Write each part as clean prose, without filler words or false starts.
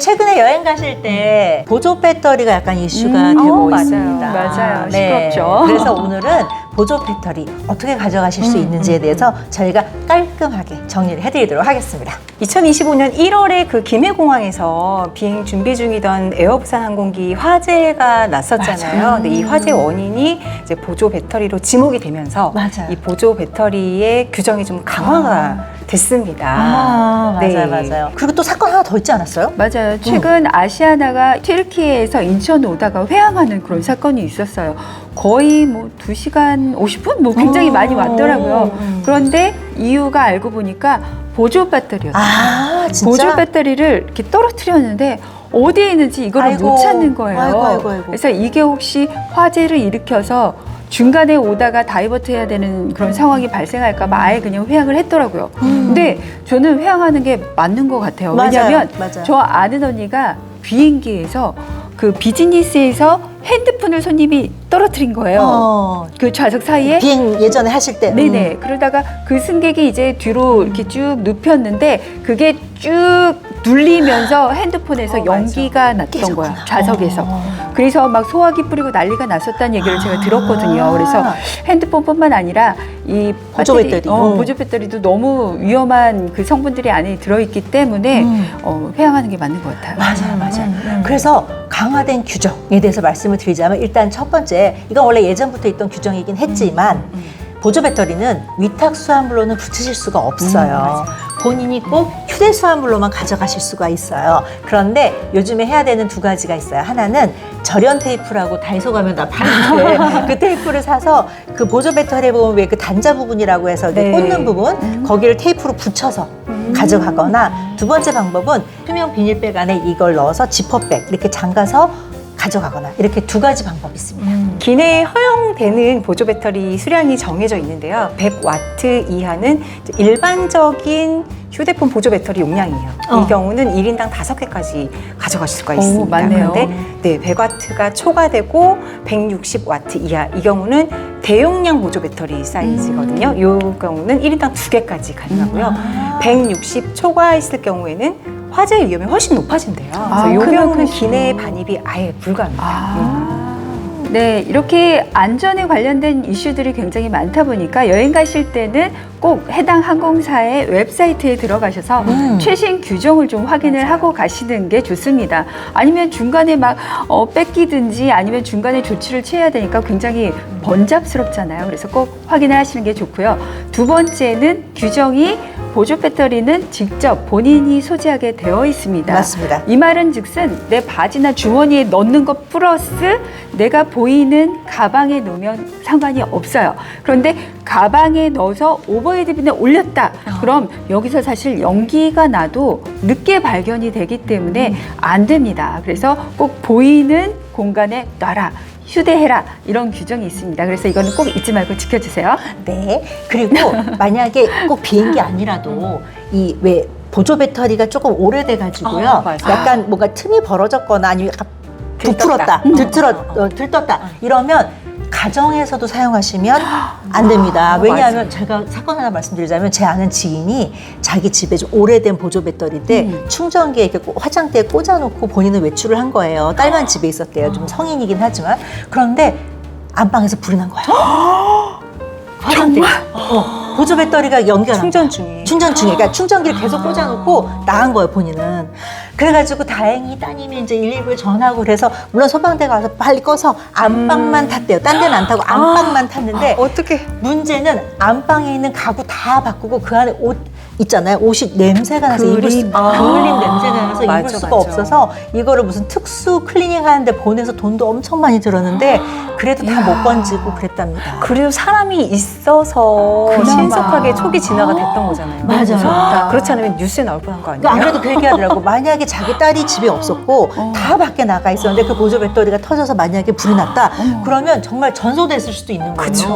최근에 여행 가실 때 보조 배터리가 약간 이슈가 되고 있습니다. 맞아요. 네. 시끄럽죠. 그래서 오늘은 보조 배터리 어떻게 가져가실 수 있는지에 대해서 저희가 깔끔하게 정리를 해드리도록 하겠습니다. 2025년 1월에 그 김해공항에서 비행 준비 중이던 에어부산 항공기 화재가 났었잖아요. 근데 이 화재 원인이 이제 보조 배터리로 지목이 되면서 맞아요. 이 보조 배터리의 규정이 좀 강화가 됐습니다. 네. 맞아요. 그리고 또 사건 하나 더 있지 않았어요? 맞아요. 최근 아시아나가 튀르키예에서 인천 오다가 회항하는 그런 사건이 있었어요. 거의 뭐 2시간 50분? 뭐 굉장히 많이 왔더라고요. 그런데 이유가 알고 보니까 보조 배터리였어요. 아, 진짜? 보조 배터리를 이렇게 떨어뜨렸는데 어디에 있는지 이거를 아이고, 못 찾는 거예요. 아이고. 그래서 이게 혹시 화재를 일으켜서 중간에 오다가 다이버트 해야 되는 그런 상황이 발생할까 봐 아예 그냥 회항을 했더라고요. 근데 저는 회항하는 게 맞는 것 같아요. 왜냐하면 맞아요. 저 아는 언니가 비행기에서 그 비즈니스에서 핸드폰을 손님이 떨어뜨린 거예요. 그 좌석 사이에. 비행 예전에 하실 때. 네네. 그러다가 그 승객이 이제 뒤로 이렇게 쭉 눕혔는데 그게 쭉 눌리면서 핸드폰에서 연기가 났던 거야. 좌석에서. 그래서 막 소화기 뿌리고 난리가 났었다는 얘기를 제가 들었거든요. 그래서 핸드폰뿐만 아니라 이 보조 배터리. 보조 배터리도 너무 위험한 그 성분들이 안에 들어있기 때문에 회항하는 게 맞는 것 같아요. 맞아요. 그래서 강화된 규정에 대해서 말씀을 드리자면 일단 첫 번째, 이건 원래 예전부터 있던 규정이긴 했지만 보조 배터리는 위탁 수화물로는 붙이실 수가 없어요. 본인이 꼭 휴대 수화물로만 가져가실 수가 있어요. 그런데 요즘에 해야 되는 두 가지가 있어요. 하나는 절연 테이프라고 다이소 가면 다 파는데 그 테이프를 사서 그 보조 배터리에 보면 왜 그 단자 부분이라고 해서 네. 꽂는 부분 거기를 테이프로 붙여서 가져가거나, 두 번째 방법은 투명 비닐백 안에 이걸 넣어서 지퍼백 이렇게 잠가서 가져가거나, 이렇게 두 가지 방법이 있습니다. 기내에 허용되는 보조 배터리 수량이 정해져 있는데요. 100와트 이하는 일반적인 휴대폰 보조 배터리 용량이에요. 이 경우는 1인당 5개까지 가져가실 수가 있습니다. 맞네요. 그런데 네, 100와트가 초과되고 160와트 이하, 이 경우는 대용량 보조 배터리 사이즈거든요. 이 경우는 1인당 2개까지 가능하고요. 160 초과했을 경우에는 화재 위험이 훨씬 높아진대요. 그래서 이 경우는 기내 반입이 아예 불가합니다. 네, 이렇게 안전에 관련된 이슈들이 굉장히 많다 보니까 여행 가실 때는 꼭 해당 항공사의 웹사이트에 들어가셔서 최신 규정을 좀 확인을 하고 가시는 게 좋습니다. 아니면 중간에 막 뺏기든지 아니면 중간에 조치를 취해야 되니까 굉장히 번잡스럽잖아요. 그래서 꼭 확인을 하시는 게 좋고요. 두 번째는 규정이 보조 배터리는 직접 본인이 소지하게 되어 있습니다. 맞습니다. 이 말은 즉슨 내 바지나 주머니에 넣는 것 플러스 내가 보이는 가방에 넣으면 상관이 없어요. 그런데 가방에 넣어서 오버헤드빈에 올렸다. 그럼 여기서 사실 연기가 나도 늦게 발견이 되기 때문에 안 됩니다. 그래서 꼭 보이는 공간에 놔라. 휴대해라, 이런 규정이 있습니다. 그래서 이거는 꼭 잊지 말고 지켜주세요. 네. 그리고 만약에 꼭 비행기 아니라도 이 왜 보조 배터리가 조금 오래돼가지고요. 맞아요. 약간 뭔가 틈이 벌어졌거나 아니면 약간 부풀었다, 들떴다 이러면 가정에서도 사용하시면 안 됩니다. 왜냐하면 제가 사건 하나 말씀드리자면, 제 아는 지인이 자기 집에 좀 오래된 보조 배터리인데 충전기에 이렇게 화장대에 꽂아놓고 본인은 외출을 한 거예요. 딸만 집에 있었대요. 좀 성인이긴 하지만. 그런데 안방에서 불이 난 거예요. 화장대. 보조 배터리가 연기가 난 충전 거야. 중에. 충전 중에. 그러니까 충전기를 계속 꽂아놓고 나간 거예요, 본인은. 그래가지고 다행히 따님이 이제 119에 전화하고 그래서 물론 소방대 가서 빨리 꺼서 안방만 탔대요. 딴 데는 안 타고 안방만 탔는데, 어떻게? 문제는 안방에 있는 가구 다 바꾸고 그 안에 옷 있잖아요. 옷이 냄새가 나서 입을 수, 그을린 냄새가 나서 입을 맞아, 수가 맞아. 없어서 이거를 무슨 특수 클리닝 하는데 보내서 돈도 엄청 많이 들었는데 그래도 다 못 건지고 그랬답니다. 그래도 사람이 있어서 그나마. 신속하게 초기 진화가 됐던 거잖아요. 맞아요. 무섭다. 그렇지 않으면 뉴스에 나올 뻔한 거 아니에요? 안 그래도 그 얘기 하더라고. 만약에 자기 딸이 집에 없었고 다 밖에 나가 있었는데 그 보조 배터리가 터져서 만약에 불이 났다. 그러면 정말 전소됐을 수도 있는 거예요. 그렇죠.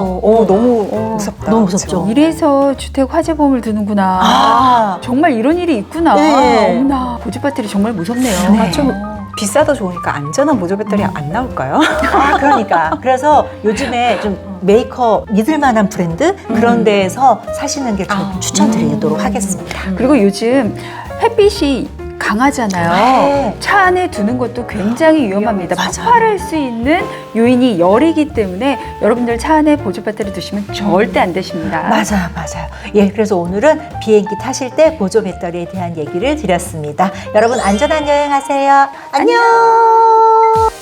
너무 무섭다. 너무 무섭죠. 이래서 주택 화재보험을 드는구나. 정말 이런 일이 있구나. 네. 어머나, 보조 배터리 정말 무섭네요. 아, 좀 비싸도 좋으니까 안전한 보조 배터리 안 나올까요? 그러니까. 그래서 요즘에 좀 메이커 믿을만한 브랜드 그런 데에서 사시는 게 저 추천드리도록 하겠습니다. 그리고 요즘 햇빛이 강하잖아요. 네. 차 안에 두는 것도 굉장히 위험합니다. 맞아요. 폭발할 수 있는 요인이 열이기 때문에 여러분들 차 안에 보조 배터리 두시면 절대 안 되십니다. 맞아요. 예, 그래서 오늘은 비행기 타실 때 보조 배터리에 대한 얘기를 드렸습니다. 여러분 안전한 여행하세요. 안녕.